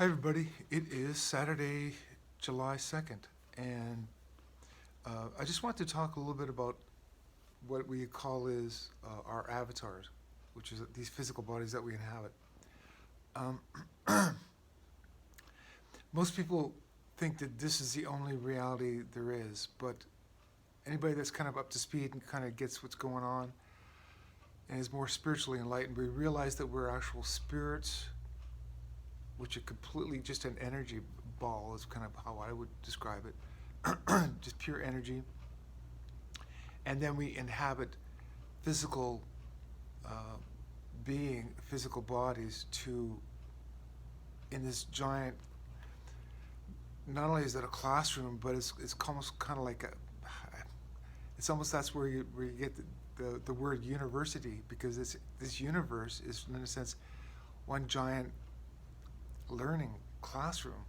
Hi, everybody. It is Saturday, July 2nd, and I just want to talk a little bit about what we call is our avatars, which is these physical bodies that we inhabit. Um, Most people think that this is the only reality there is, but anybody that's kind of up to speed and kind of gets what's going on and is more spiritually enlightened, we realize that we're actual spirits, which are completely just an energy ball, is kind of how I would describe it. Just pure energy. And then we inhabit physical physical bodies to, in this giant, not only is it a classroom, but it's almost kind of like it's almost that's where you get the word university, because this universe is, in a sense, one giant learning classroom.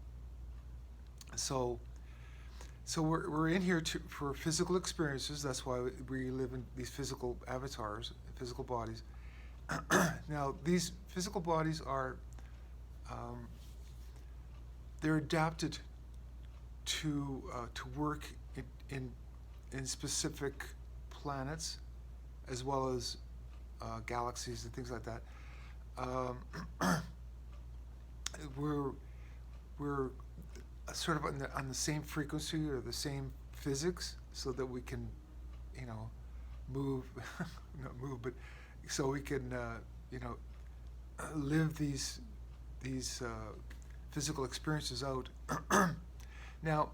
So we're in here for physical experiences. That's why we live in these physical avatars, physical bodies. Now, these physical bodies are um, they're adapted to work in in specific planets, as well as galaxies and things like that. Um, we're we're sort of on the same frequency or the same physics, so that we can, you know, move, not move, but so we can, live these physical experiences out. Now,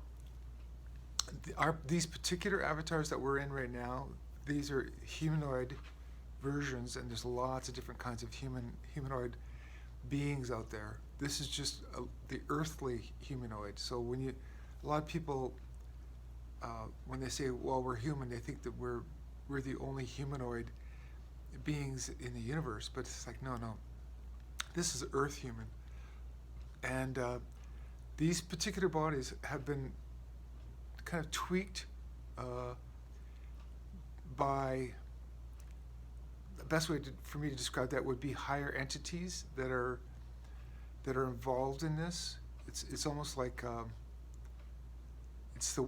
these particular avatars that we're in right now, these are humanoid versions, and there's lots of different kinds of humanoid beings out there. This is just the earthly humanoid. So a lot of people, when they say, "Well, we're human," they think that we're the only humanoid beings in the universe. But it's like, no, no. This is Earth human, and these particular bodies have been kind of tweaked uh, by the best way for me to describe that would be higher entities that are involved in this. It's almost like it's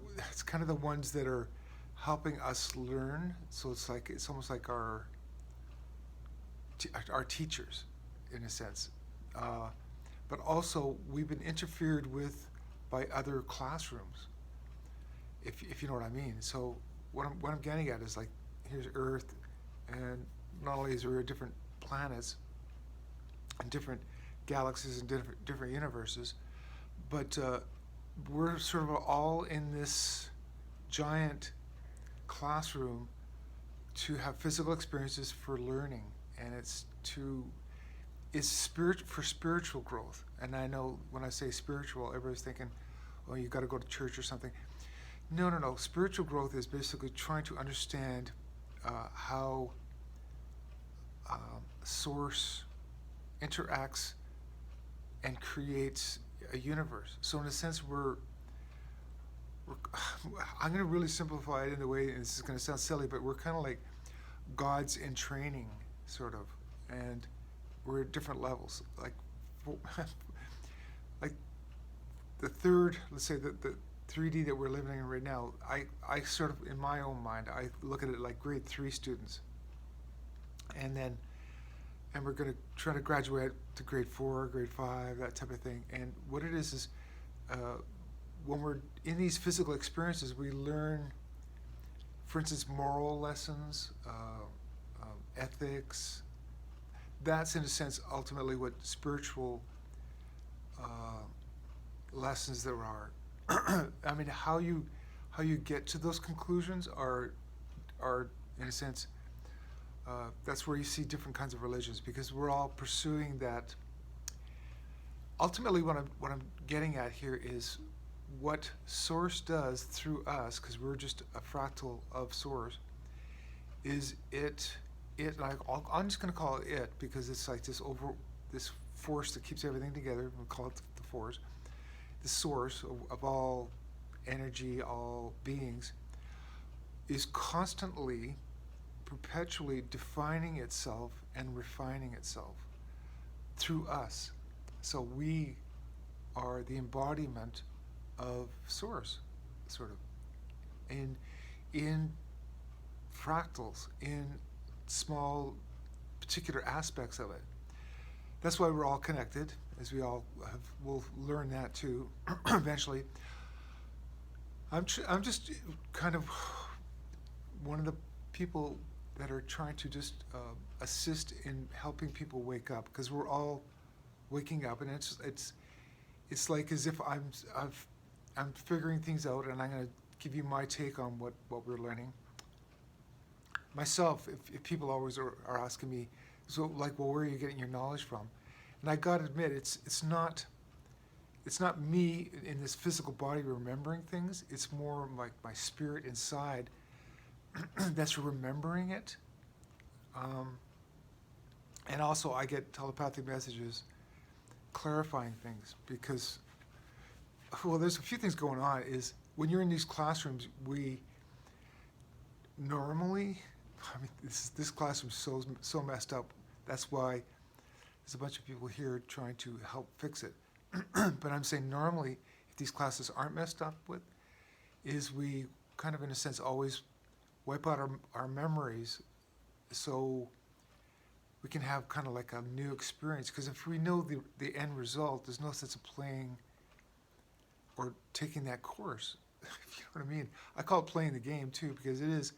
kind of the ones that are helping us learn. So it's almost like our teachers, in a sense. But also, we've been interfered with by other classrooms, if you know what I mean. So what I'm getting at is, like, here's Earth, and not only is there different planets and different galaxies and different universes, but we're sort of all in this giant classroom to have physical experiences for learning, and it's spirit for spiritual growth. And I know when I say spiritual, everybody's thinking, "Oh, you got to go to church or something." No, no, no. Spiritual growth is basically trying to understand how Source interacts and creates a universe. So in a sense, we're I'm going to really simplify it in the way, and this is going to sound silly, but we're kind of like gods in training, sort of, and we're at different levels. Like, like the third, let's say the 3D that we're living in right now. I sort of, in my own mind, I look at it like grade 3 students, and then and we're going to try to graduate to grade 4, grade 5, that type of thing. And what it is uh, when we're in these physical experiences, we learn, for instance, moral lessons, ethics. That's, in a sense, ultimately what spiritual uh, lessons there are. I mean, how you get to those conclusions are, in a sense, that's where you see different kinds of religions, because we're all pursuing that. Ultimately, what I'm getting at here is what Source does through us, because we're just a fractal of Source. Is it like, I'm just going to call it it, because it's like this force that keeps everything together. We'll call it the force, the source of all energy, all beings, is constantly, perpetually defining itself and refining itself through us. So we are the embodiment of Source, sort of, in fractals, in small particular aspects of it. That's why we're all connected, as we all will learn that too eventually. I'm just kind of one of the people that are trying to just assist in helping people wake up, because we're all waking up, and it's like as if I'm figuring things out, and I'm going to give you my take on what we're learning. Myself, if people always are asking me, so like, well, where are you getting your knowledge from? And I gotta admit, it's not me in this physical body remembering things. It's more like my spirit inside that's remembering it. And also, I get telepathic messages clarifying things, because, well, there's a few things going on. Is when you're in these classrooms, we normally, I mean, this classroom's so messed up. That's why there's a bunch of people here trying to help fix it. But I'm saying normally, if these classes aren't messed up with, is we kind of, in a sense, always wipe out our memories, so we can have kind of like a new experience. Because if we know the end result, there's no sense of playing or taking that course. If you know what I mean. I call it playing the game too, because it's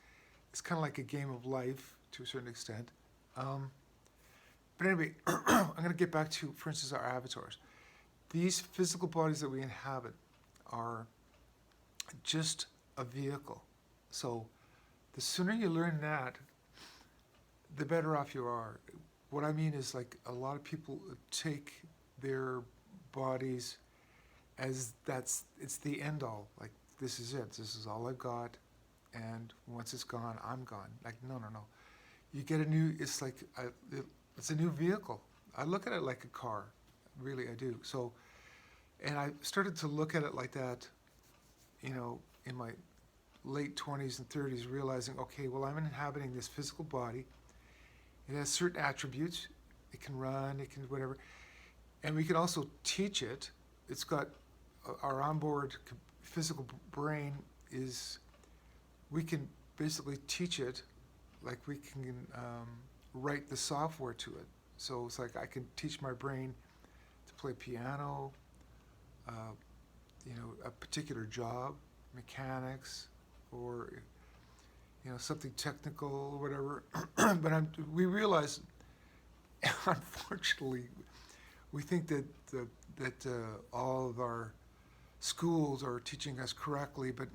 kind of like a game of life to a certain extent. But anyway, I'm going to get back to, for instance, our avatars. These physical bodies that we inhabit are just a vehicle. So the sooner you learn that, the better off you are. What I mean is, like, a lot of people take their bodies as it's the end all. Like, this is it. This is all I've got. And once it's gone, I'm gone. Like, no. You get it's like, it's a new vehicle. I look at it like a car. Really, I do. So, and I started to look at it like that, in my late 20s and 30s, realizing, okay, well, I'm inhabiting this physical body. It has certain attributes. It can run, it can whatever. And we can also teach it. It's got our onboard physical brain we can basically teach it, like we can write the software to it. So it's like I can teach my brain to play piano, a particular job, mechanics, or something technical or whatever. But we realize, unfortunately, we think that all of our schools are teaching us correctly, but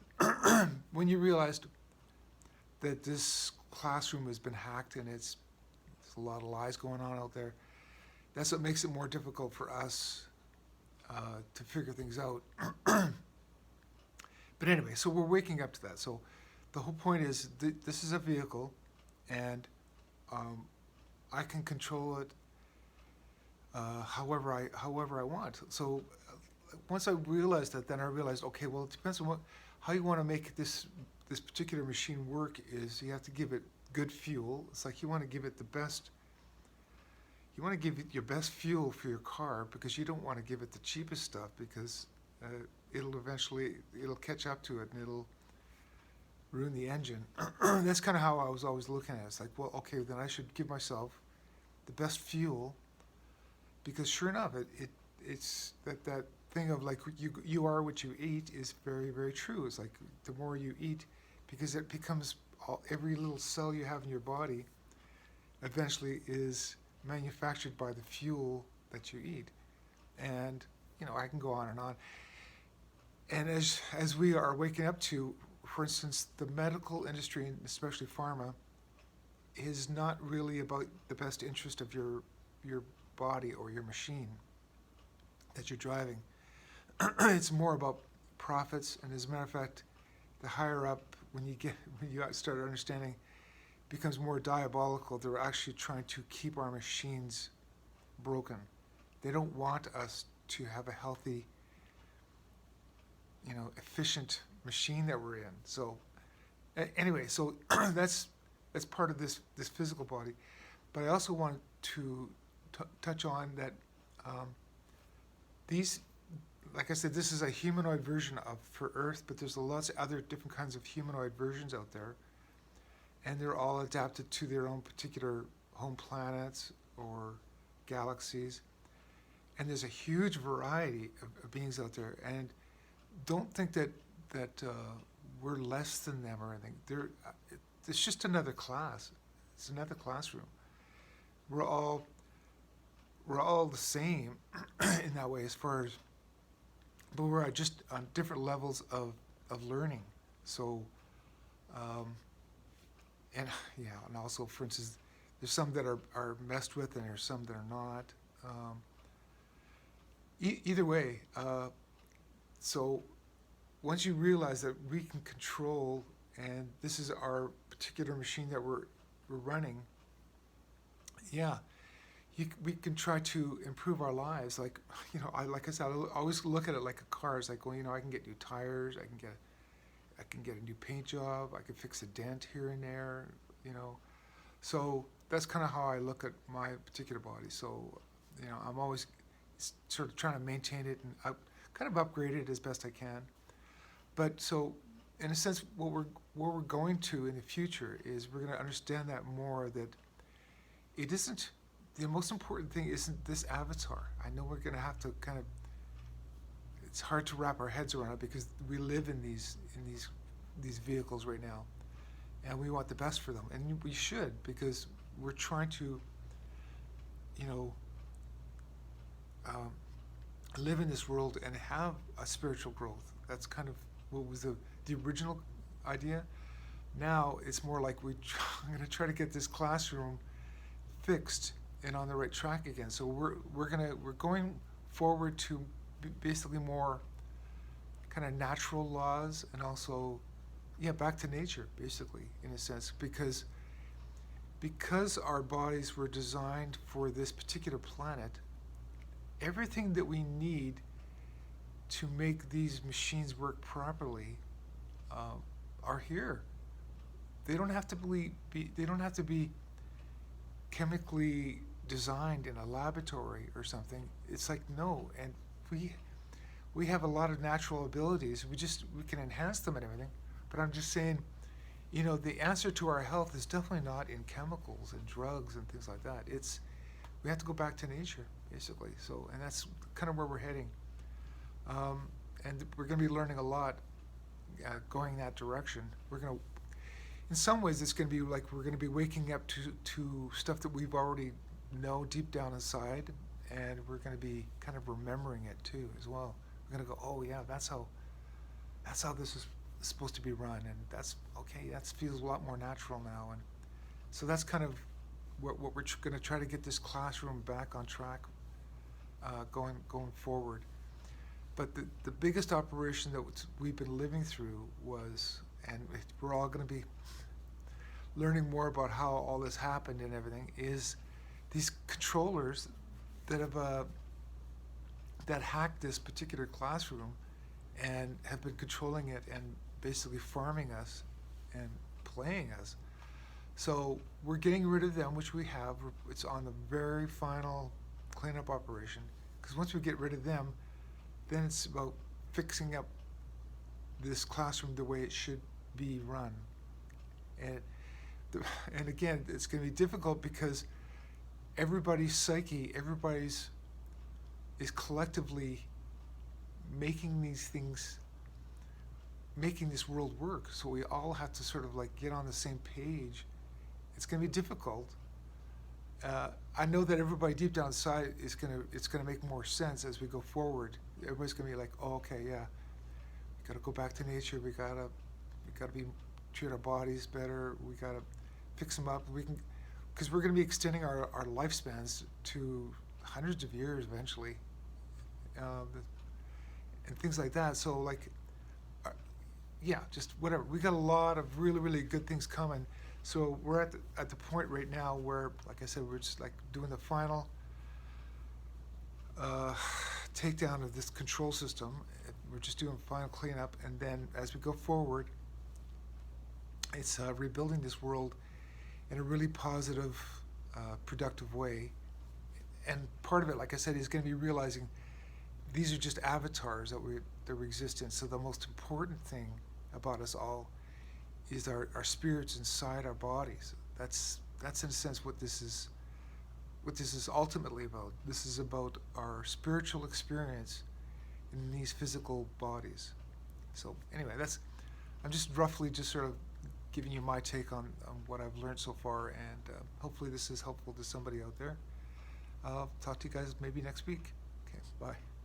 when you realized that this classroom has been hacked and there's a lot of lies going on out there, that's what makes it more difficult for us to figure things out. But anyway, so we're waking up to that. So the whole point is this is a vehicle, and I can control it however I want. So once I realized that, then I realized, okay, well, it depends on how you want to make this particular machine work. Is you have to give it good fuel. It's like you want to give it the best. You want to give it your best fuel for your car, because you don't want to give it the cheapest stuff, because it'll catch up to it and it'll ruin the engine. That's kind of how I was always looking at it. It's like, well, okay, then I should give myself the best fuel, because sure enough, it's that thing of, like, you are what you eat is very, very true. It's like the more you eat, because it becomes every little cell you have in your body eventually is manufactured by the fuel that you eat. And I can go on and on. And as we are waking up to, for instance, the medical industry, and especially pharma, is not really about the best interest of your body or your machine that you're driving. It's more about profits. And as a matter of fact, the higher up, when you start understanding, becomes more diabolical. They're actually trying to keep our machines broken. They don't want us to have a healthy, efficient machine that we're in. So anyway, so that's part of this physical body. But I also want to touch on that these like I said, this is a humanoid version of for Earth, but there's lots of other different kinds of humanoid versions out there, and they're all adapted to their own particular home planets or galaxies. And there's a huge variety of beings out there, and don't think that we're less than them or anything. It's just another class. It's another classroom. We're all the same in that way, as far as, but we're just on different levels of learning. So, and yeah, and also, for instance, there's some that are messed with, and there's some that are not. Either way, so once you realize that we can control, and this is our particular machine that we're running, yeah, we can try to improve our lives. Like, like I said, I always look at it like a car. It's like, well, I can get new tires, I can get a new paint job, I can fix a dent here and there, So that's kind of how I look at my particular body. So, I'm always sort of trying to maintain it and kind of upgrade it as best I can. But so, in a sense, where we're going to in the future is we're going to understand that more, that it isn't, the most important thing isn't this avatar. I know we're going to have to kind of, it's hard to wrap our heads around it because we live in these vehicles right now, and we want the best for them, and we should, because we're trying to, live in this world and have a spiritual growth. That's kind of what was the original idea. Now it's more like I'm going to try to get this classroom fixed and on the right track again. So we're going forward to basically more kind of natural laws, and also, back to nature, basically, in a sense, because our bodies were designed for this particular planet. Everything that we need to make these machines work properly are here. They don't have to be chemically designed in a laboratory or something. It's like, no, and we have a lot of natural abilities. We can enhance them and everything. But I'm just saying, the answer to our health is definitely not in chemicals and drugs and things like that. We have to go back to nature, basically. So, and that's kind of where we're heading. And we're going to be learning a lot going that direction. In some ways, it's going to be like we're going to be waking up to stuff that we've already know deep down inside, and we're going to be kind of remembering it too as well. We're going to go, oh yeah, that's how this is supposed to be run, and that's okay. That feels a lot more natural now, and so that's kind of what we're going to try to get this classroom back on track, going forward. But the biggest operation that we've been living through was, and we're all going to be learning more about how all this happened and everything, is these controllers that hacked this particular classroom and have been controlling it and basically farming us and playing us. So we're getting rid of them, which we have. It's on the very final cleanup operation, because once we get rid of them, then it's about fixing up this classroom the way it should be run. And again, it's going to be difficult because everybody's psyche, is collectively making these things, making this world work. So we all have to sort of like get on the same page. It's going to be difficult. I know that everybody deep down inside it's going to make more sense as we go forward. Everybody's going to be like, oh, okay, yeah, we got to go back to nature. We got to treat our bodies better. We got to fix them up. Because we're going to be extending our lifespans to hundreds of years eventually, and things like that. So like, just whatever. We got a lot of really, really good things coming. So we're at the point right now where, like I said, we're just like doing the final takedown of this control system. We're just doing final cleanup, and then as we go forward, it's rebuilding this world in a really positive, productive way. And part of it, like I said, is going to be realizing these are just avatars that we exist in. So the most important thing about us all is our spirits inside our bodies. That's in a sense what this is ultimately about. This is about our spiritual experience in these physical bodies. So anyway, I'm just roughly just sort of giving you my take on what I've learned so far, and hopefully this is helpful to somebody out there. Talk to you guys maybe next week. Okay, bye.